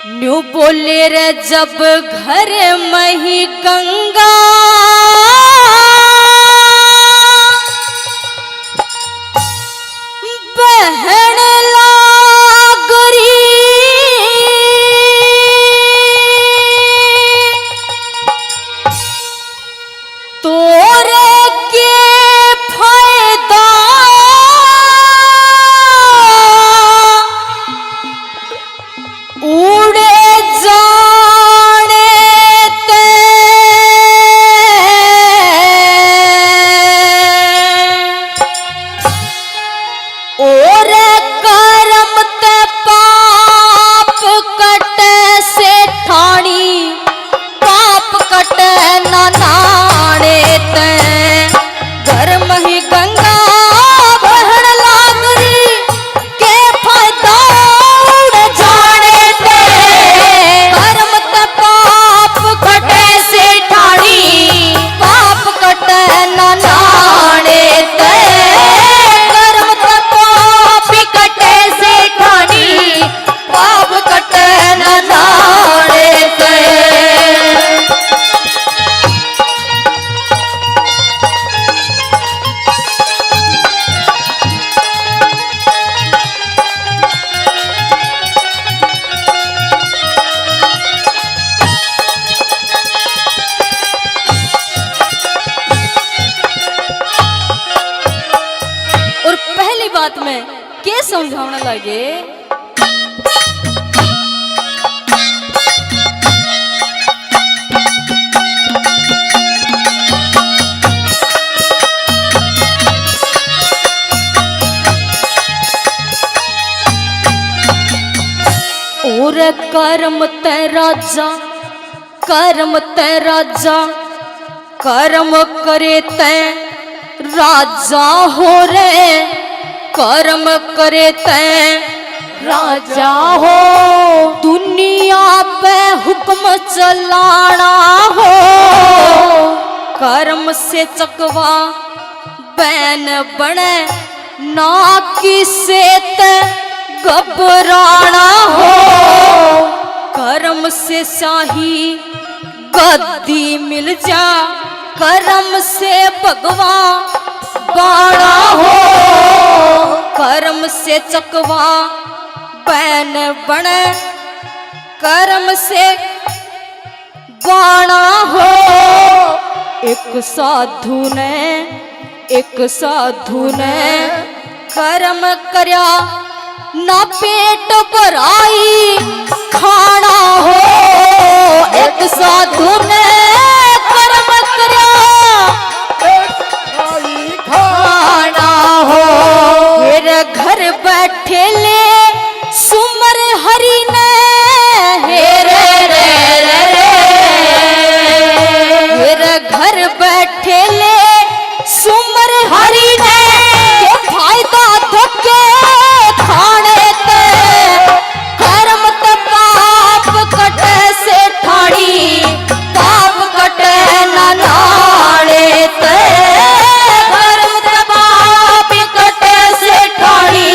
New बोले रे जब घर में ही गंगा बहन लागरी तोरे के फायदा उड़े जाने ते और कर्म ते पाप कटे से ठाणी पाप कटे ना नाणे ते घर में ही गंगा बहन लागरी के फायदा उड़ जाने ते कर्म ते पाप कटे से ठाणी पाप कटे ना नाणे ते कर्म ते पाप कटे से ठाणी पाप कटे ना नाणे ते। और पहली बात में के समझाने लगे और कर्म ते राजा कर्म ते राजा कर्म करे ते राजा हो रे कर्म करे ते राजा हो दुनिया पे हुक्म चलाना हो कर्म से चकवा बैन बने ना किसे ते घबराना हो कर्म से शाही गद्दी मिल जा कर्म से भगवान बाणा हो कर्म से चकवा बैन बने कर्म से बाणा हो एक साधु ने कर्म करया ना पेट भराई खाना हो एक साधु ने कर्म करया खाना हो मेरे घर बैठे ले सुमर हरि ने हेरे रे रे रे मेरे घर बैठे ले सुमर हरि ने के फायदा धक्के खाने ते कर्म ते पाप कटे से ठाणी पाप कटे ना नाणे ते कर्म ते पाप कटे से ठाणी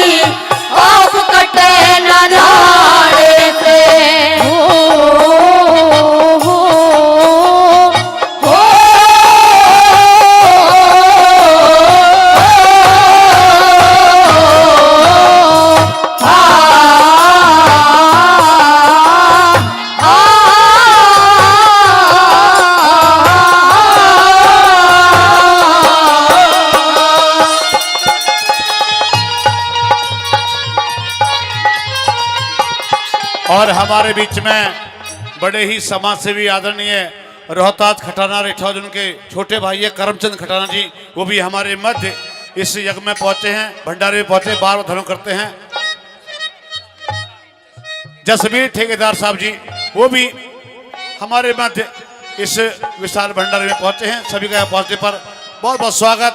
पाप कटे ना नाणे ते और हमारे बीच में बड़े ही समाज सेवी आदरणीय रोहतास खटाना रेठौर उनके छोटे भाई है करमचंद खटाना जी, वो भी हमारे मध्य इस यज्ञ में पहुंचे हैं, भंडारे में पहुंचे, बार बार धर्म करते हैं। जसवीर ठेकेदार साहब जी वो भी हमारे मध्य इस विशाल भंडारे में पहुंचे हैं। सभी का यहाँ पहुंचने पर बहुत बहुत स्वागत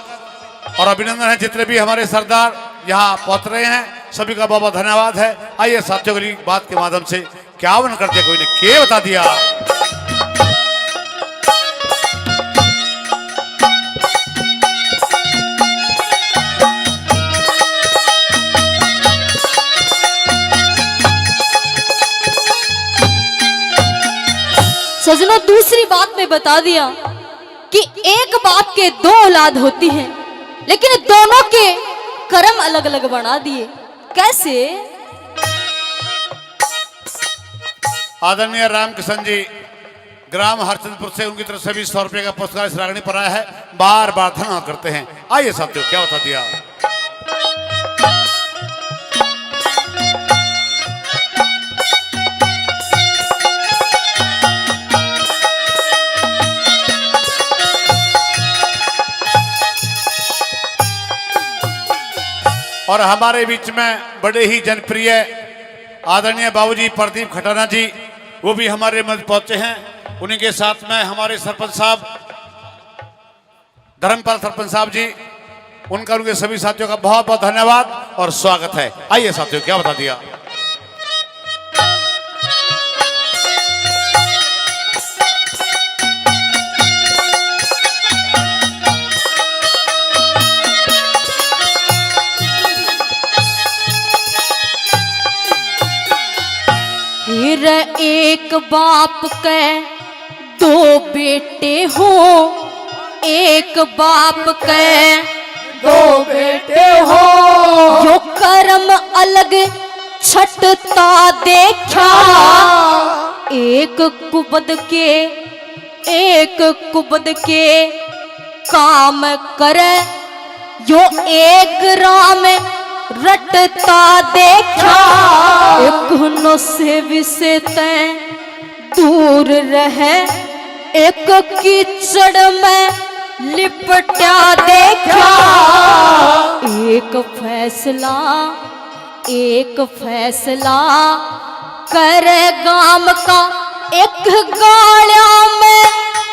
और अभिनंदन है। जितने भी हमारे सरदार यहाँ पहुंच रहे हैं सभी का बहुत बहुत धन्यवाद है। आइए साथियों की बात के माध्यम से क्या वन करते कोई ने क्या बता दिया। सजनों दूसरी बात में बता दिया कि एक बाप के दो औलाद होती हैं, लेकिन दोनों के कर्म अलग अलग बना दिए। कैसे? आदरणीय रामकिशन जी ग्राम हरचंदपुर से उनकी तरफ से भी 100 रुपये का पुरस्कार इस रागनी पर आया है। बार बार धन्यवाद करते हैं। आइए साथियों, क्या बता दिया। और हमारे बीच में बड़े ही जनप्रिय आदरणीय बाबूजी प्रदीप खटाना जी, वो भी हमारे मध्य पहुंचे हैं। उन्हीं के साथ में हमारे सरपंच साहब धर्मपाल सरपंच साहब जी, उनका उनके सभी साथियों का बहुत बहुत धन्यवाद और स्वागत है। आइए साथियों, क्या बता दिया। फिर एक बाप के दो बेटे हो, एक बाप के दो बेटे हो, जो कर्म अलग छटता देखा, एक कुबद के काम करे, जो एक राम रटता देखा, एक से विषय दूर रहे, एक कीचड़ में लिपटा देखा, एक फैसला करे गाम का, एक गाड़ा में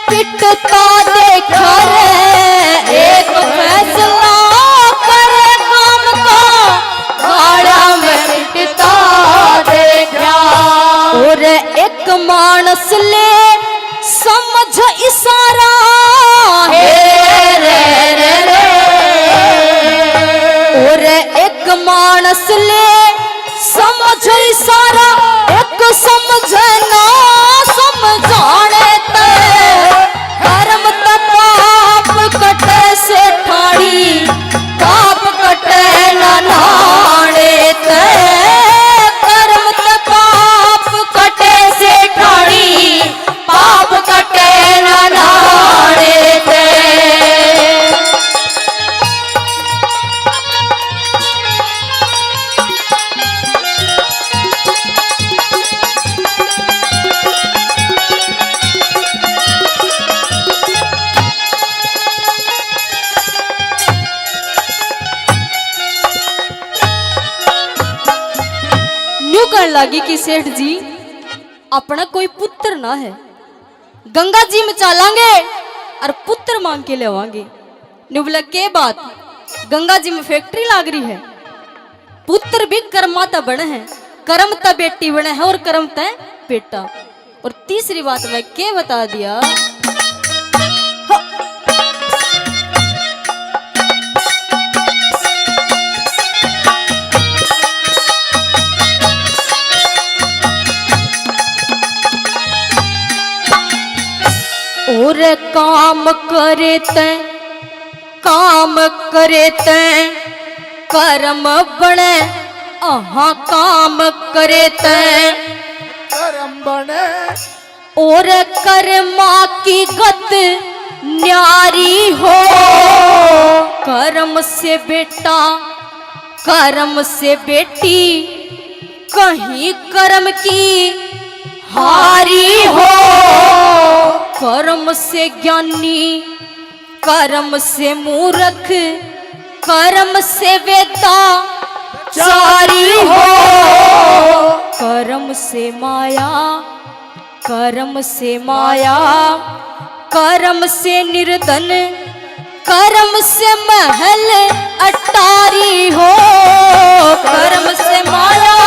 पिटता देखा रे, एक फैसला करे गाम का, गाड़ा में पिटता देखा, और एक मानस ले समझ इशारा, और एक मानस ले समझ इशारा, एक समझना समझाने कर्म पाप कटे से ठाड़ी, पाप कटे न नाणे कर्म पाप कटे से ठाड़ी, पाप कटे न नाणे लगी कि सेठ जी अपना कोई पुत्र ना है, गंगा जी में चलांगे और पुत्र मांग के लेवांगे। बोला के बात, गंगा जी में फैक्ट्री लाग रही है, पुत्र भी कर्माता बने हैं, कर्म ता बेटी बने है और कर्म ता बेटा। और तीसरी बात मैं के बता दिया, और काम करे तैं कर्म बने, आहा काम करे तैं कर्म बने, और कर्मा की गत न्यारी हो, कर्म से बेटा कर्म से बेटी, कहीं कर्म की हारी हो, कर्म से ज्ञानी कर्म से मूर्ख, कर्म से वेता चारी हो, कर्म से माया कर्म से माया, कर्म से निर्धन, कर्म से महल अटारी हो, कर्म से माया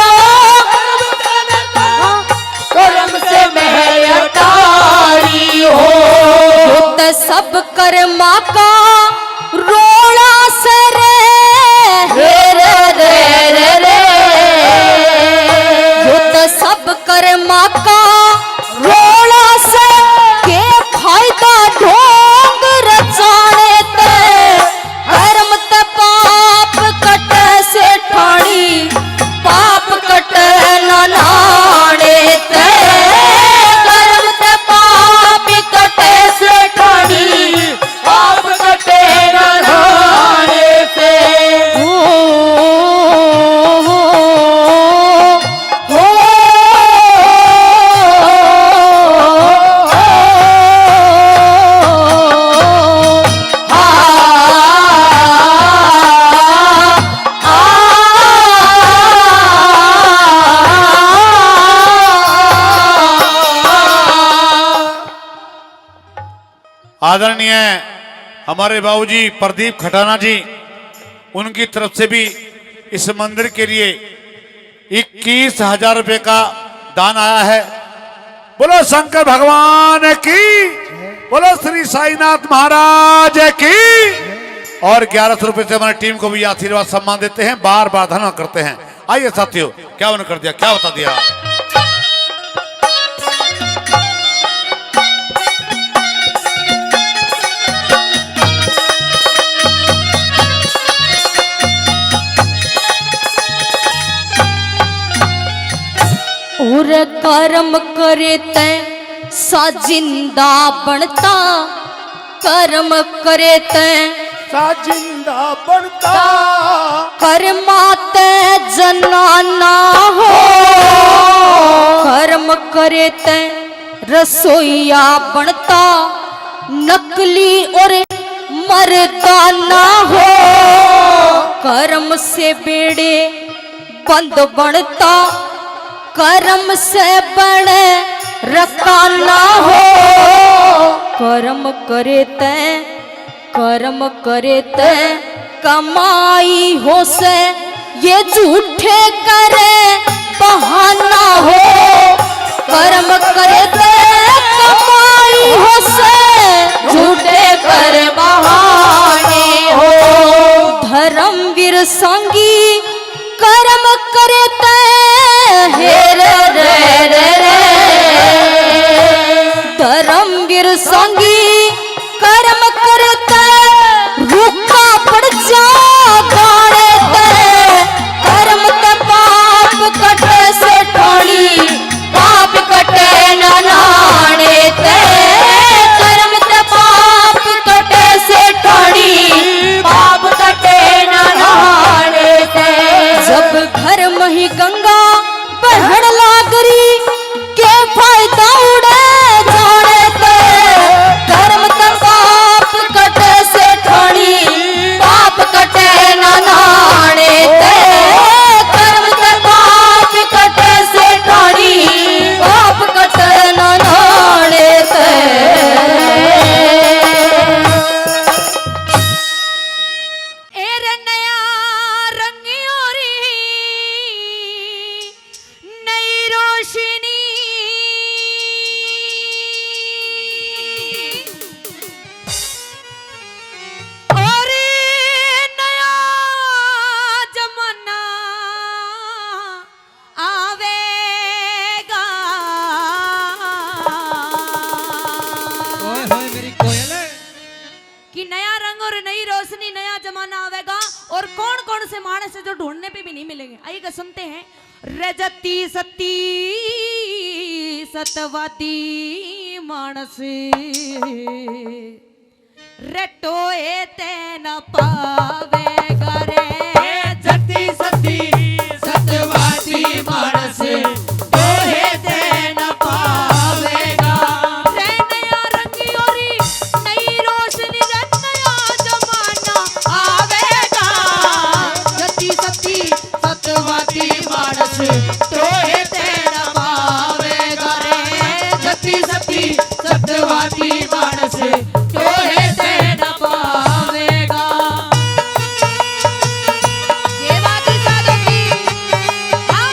कर्म से महल अटारी हो, तो सब कर्मा का रोड़ा सर तो सब कर्मा का रोड़ा सर आदरणीय हमारे बाबूजी प्रदीप खटाना जी, उनकी तरफ से भी इस मंदिर के लिए 21,000 रुपए का दान आया है। बोलो शंकर भगवान की, बोलो श्री साईनाथ महाराज की। और 1100 रुपए से हमारी टीम को भी आशीर्वाद सम्मान देते हैं, बार बार धन्यवाद करते हैं। आइए साथियों, क्या उन्होंने कर दिया, क्या बता दिया। और कर्म करे तै सा जिंदा बनता, कर्म करे तै सा जिंदा बनता, कर्माते जनाना हो। कर्म करे तै रसोईया बनता, नकली और मर्दाना हो। कर्म से बेड़े बंद बनता, कर्म से बड़े रकाना हो। कर्म करे तै, कर्म करे तै कमाई हो से, ये झूठे करे बहाना हो। कर्म करे तै कमाई हो से, झूठे करे बहाने हो। धर्मवीर संगी कर्म करे तै, हे रे रे रे रे। धर्मवीर संगी कर्म करते, रुका पड़ जा गाने ते। कर्म ते पाप कटे से ठाणी, पाप कटे न नाने ते। कर्म ते पाप कटे से ठाणी, पाप कटे न नाने ते। जब घर में ही गंगा बहन लागरी, के फायदा उड़े जाने ते। कर्म ते पाप कटे से ठाणी, पाप कटे न नाने ते। कर्म ते पाप कटे से ठाणी, पाप कटे न नाने ते। एरे नया रंगियोरी नई रोशनी, और नया जमाना आवेगा। ओए होए मेरी कोयल, कि नया रंग और नई रोशनी, नया जमाना आवेगा, और कौन कौन से मानस है जो ढूंढने पे भी नहीं मिलेंगे। आइए सुनते हैं। रजती सती सतवती मानस, रटोए ते न पावेगा रे। जती सती सतवाती मानस, तोहे ते न पावेगा। रे नया रंगी ओरी नई रोशनी, रे नया जमाना आवेगा। जती सती सतवाती मानस, तोहे ते न पावेगा रे। जती सती सतवाती मानस, तोहे ते न पावेगा। ये बात साधो की, हाँ।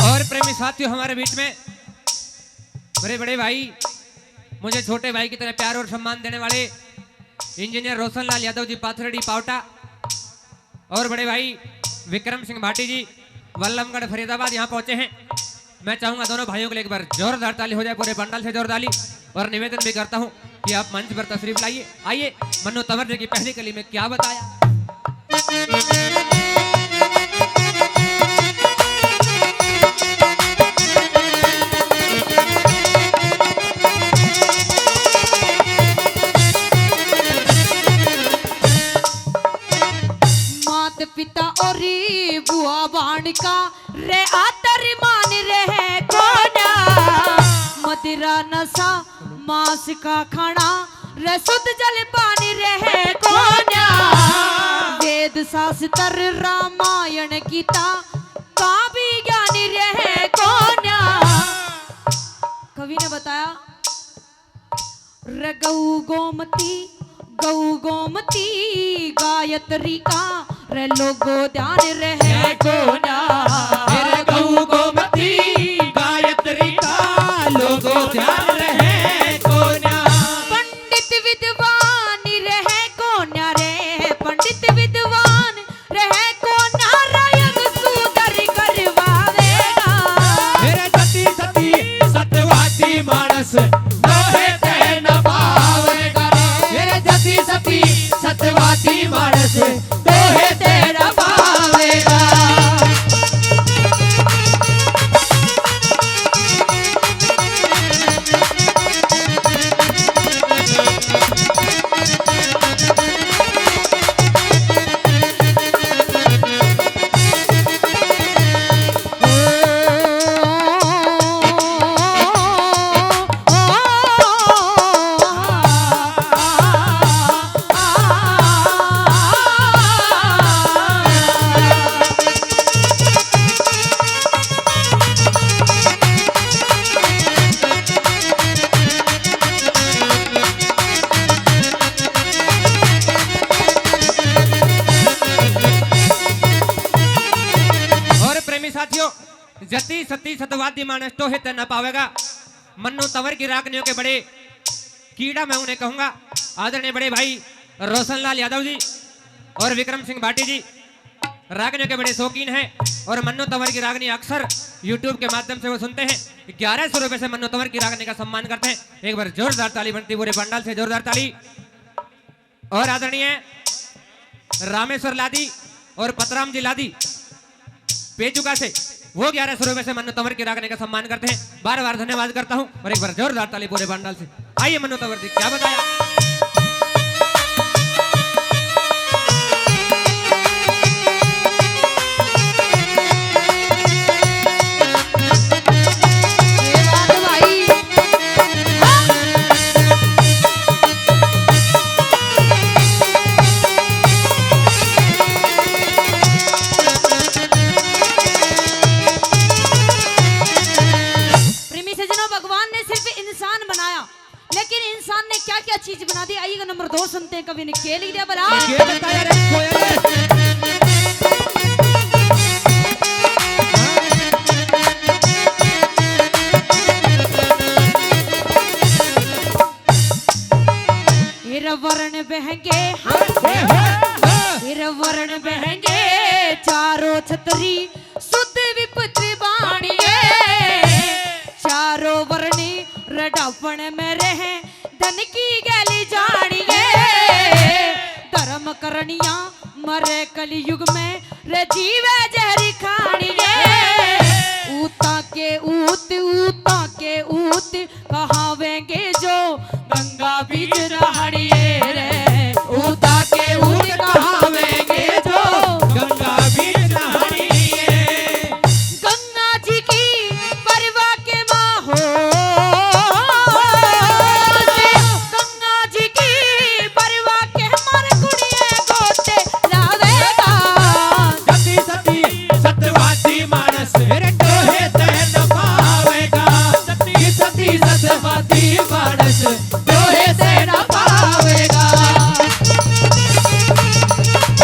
और प्रेमी साथियों, हमारे बीच में बड़े बड़े भाई, मुझे छोटे भाई की तरह प्यार और सम्मान देने वाले इंजीनियर रोशन लाल यादव जी पाथरडी पावटा, और बड़े भाई विक्रम सिंह भाटी जी वल्लभगढ़ फरीदाबाद यहाँ पहुंचे हैं। मैं चाहूंगा दोनों भाइयों के लिए एक बार जोरदार ताली हो जाए, पूरे पंडाल से जोर ताली। और निवेदन भी करता हूं कि आप मंच पर तशरीफ लाइए। आइए, मन्नू तंवर जी की पहली कली में क्या बताया। मांस का खाना रे शुद्ध जल पानी रहे कोन्या वेद शास्त्र रामायण गीता का भी ज्ञानी रहे कोन्या। कवि ने बताया रे गौ गोमती गायत्री का रे लोगो ध्यान रहे कोन्या रे गौ गोमती गायत्री का लोगो ध्यान रहे कोन्या। पंडित विद्वान रहे कोन्या रे पंडित विद्वान रहे कोन्या रायग सुधर करवावेगा मेरे सती सती सत्यवादी मानस दोहे ते न पावेगा मेरे सती सती सत्यवादी मानस दोहे ते न पावेगा। जति सती सतवादी मानस तो हित न पावेगा। मन्नू तंवर की रागनियों के बड़े कीड़ा मैं उन्हें कहूंगा आदरणीय बड़े भाई रोशनलाल यादव जी और विक्रम सिंह भाटी जी रागनियों के बड़े शौकीन हैं और मन्नू तंवर की रागनी अक्सर यूट्यूब के माध्यम से वो सुनते हैं। 1100 रुपए से मन्नू तंवर की रागनी का सम्मान करते हैं। एक बार जोरदार ताली बनती पूरे पंडाल से जोरदार ताली। और आदरणीय रामेश्वर लादी और पतराम जी लादी पेचुका से वो 1100 रुपए से मन्नू तंवर की रागने का सम्मान करते हैं। बार बार धन्यवाद करता हूं और एक बार जोरदार ताली पूरे पंडाल से। आइए मन्नू तंवर जी क्या बताया। चीज बना दी। आइएगा नंबर 2 सुनते हैं कवि ने क्या लिख दिया भला। बताया रे वर्ण बहंगे वर्ण बहंगे चारों छतरी सुध विपुत्र बाणिए चारों वर्णी रडापण में रहे धन की गली जानिए धर्म करनिया मरे कलयुग में रे जीवे जहरी खानिए ऊता के ऊत कहावेंगे जो गंगा बीच रहाड़िए रे ऊता के ऊत कहावेंगे जो गंगा बीच रहाड़िए गंगा जी की परवा के माँ हो गंगा जी की परवा के मर कुड़िए गोटे लावेगा सती सती सत्यवादी मानस मेरे टोहे तहन पावेगा सती सती सत्यवादी मानस टोहे तहन पावेगा।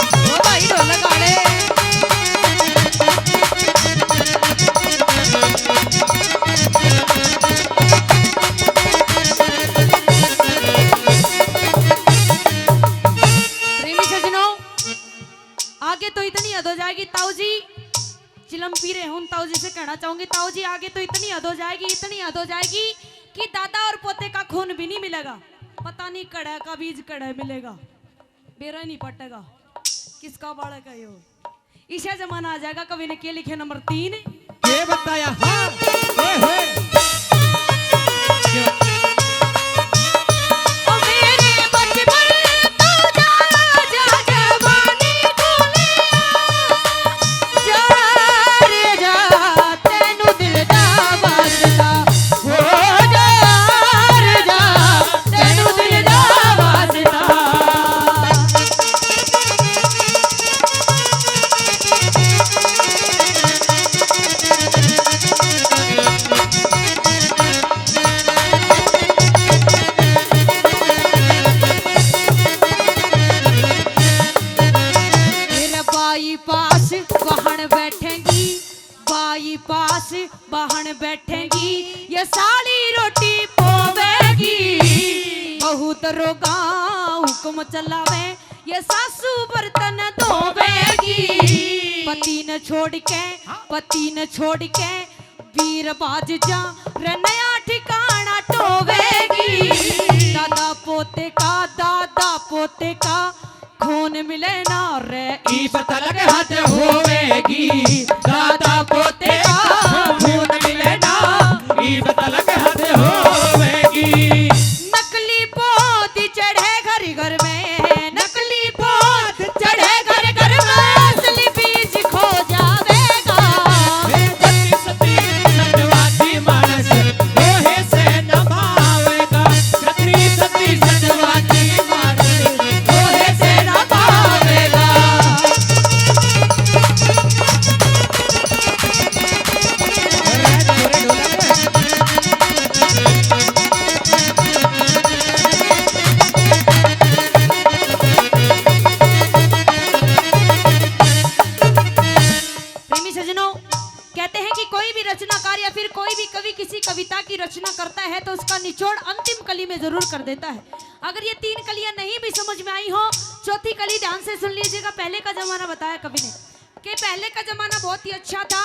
ओ भाई ढोलक वाले प्रेमी सजनों आगे तो इतनी हद हो जाएगी ताऊ जी चिलम पी रहे हूं ताऊ जी से कहना चाहूंगी ताऊ जी आगे तो इतनी हद हो जाएगी इतनी हद हो जाएगी कि दादा और पोते का खून भी नहीं मिलेगा पता नहीं कड़ा का बीज कड़ा मिलेगा बेरा नहीं पटेगा किसका बालक है यो ईशा जमाना आ जाएगा कवि ने क्या लिखे नंबर 3 के बताया हाँ ओ मेरे बचपन तो जा जवानी भूलिया जा रे जा तेनू दिल दा वास्ता हो जा रे जा बाहन बैठेगी ये साली रोटी पोवेगी। बहू दरोगा हुक्म चलावे ये सासू बर्तन धोवेगी। पति न छोड़ के वीर बाज जा रे नया ठिकाना टोवेगी। दादा पोते का खून मिले ना रे ई तलक हाथ होवेगी। दादा पोते का खून मिले ना ई तलक हाथ होवेगी। नकली पोती चढ़े घर में, नकली पोत चढ़े घर में, असली बीज खो जावेगा। सती सत्यवादी मानस लोहे से न भावेगा। सती सत्यवादी मानस लोहे से न भावेगा। प्रेमी सज्जनों, कहते हैं कि कोई भी रचनाकार या फिर कोई भी कवि किसी कविता की रचना करता है तो उसका निचोड़ अंतिम कली में जरूर कर देता है। अगर ये 3 कलियां नहीं भी समझ में आई हो, चौथी कली ध्यान से सुन लीजिएगा। पहले का जमाना बताया कवि ने कि पहले का जमाना बहुत ही अच्छा था,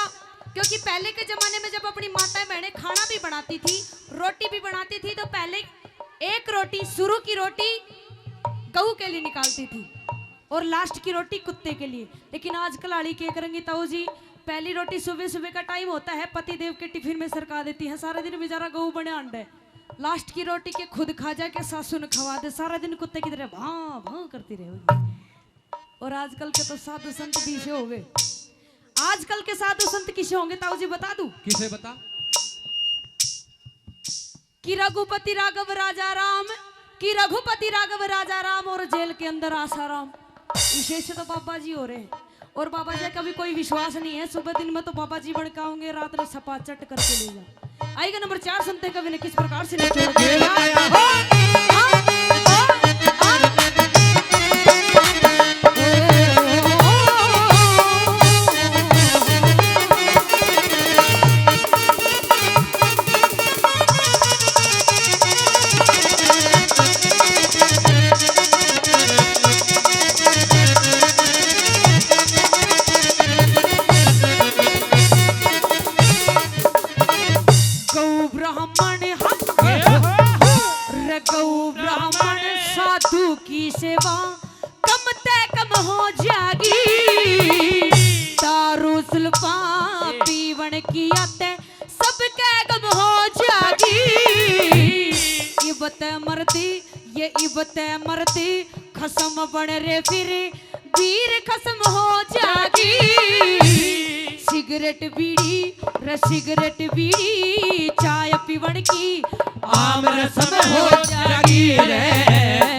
क्योंकि पहले के जमाने में जब अपनी माताएं बहनें खाना भी बनाती थी, रोटी भी बनाती थी, तो पहले एक रोटी, शुरू की रोटी गऊ के लिए निकालती थी और लास्ट की रोटी कुत्ते के लिए। लेकिन आजकल आड़ी के करेंगे ताऊ जी, पहली रोटी सुबह सुबह का टाइम होता है, पति देव के टिफिन में सरका देती है। सारा दिन बेचारा गऊ बने अंडे, लास्ट की रोटी के खुद खा जाए के सासू ने खवा दे, सारा दिन कुत्ते की तरह भां भां करती रहे। और आजकल के तो साधु संत किसे हो गए, आजकल के साधु संत किसे होंगे ताऊ जी बता दूं? किसे बता? कि रघुपति राघव राजा राम, कि रघुपति राघव राजा राम और जेल के अंदर आसाराम। विशेष तो बाबा जी हो रहे हैं, और बाबा जी का भी कोई विश्वास नहीं है। सुबह दिन में तो बाबा जी भड़काओगे, रात में सपा चट करके ले जा। आएगा नंबर 4 सुनते कवि ने किस प्रकार से निचोड़ दिया। ब्राह्मण साधु की सेवा कम ते कम हो जाएगी। दारू सुल्फा पीवन की आते सबके कम हो जाएगी। इबत मरती खसम बन रे फिर वीर खसम हो जाएगी। सिगरेट बीड़ी चाय पीवन की आम रसम हो जाएगी रे।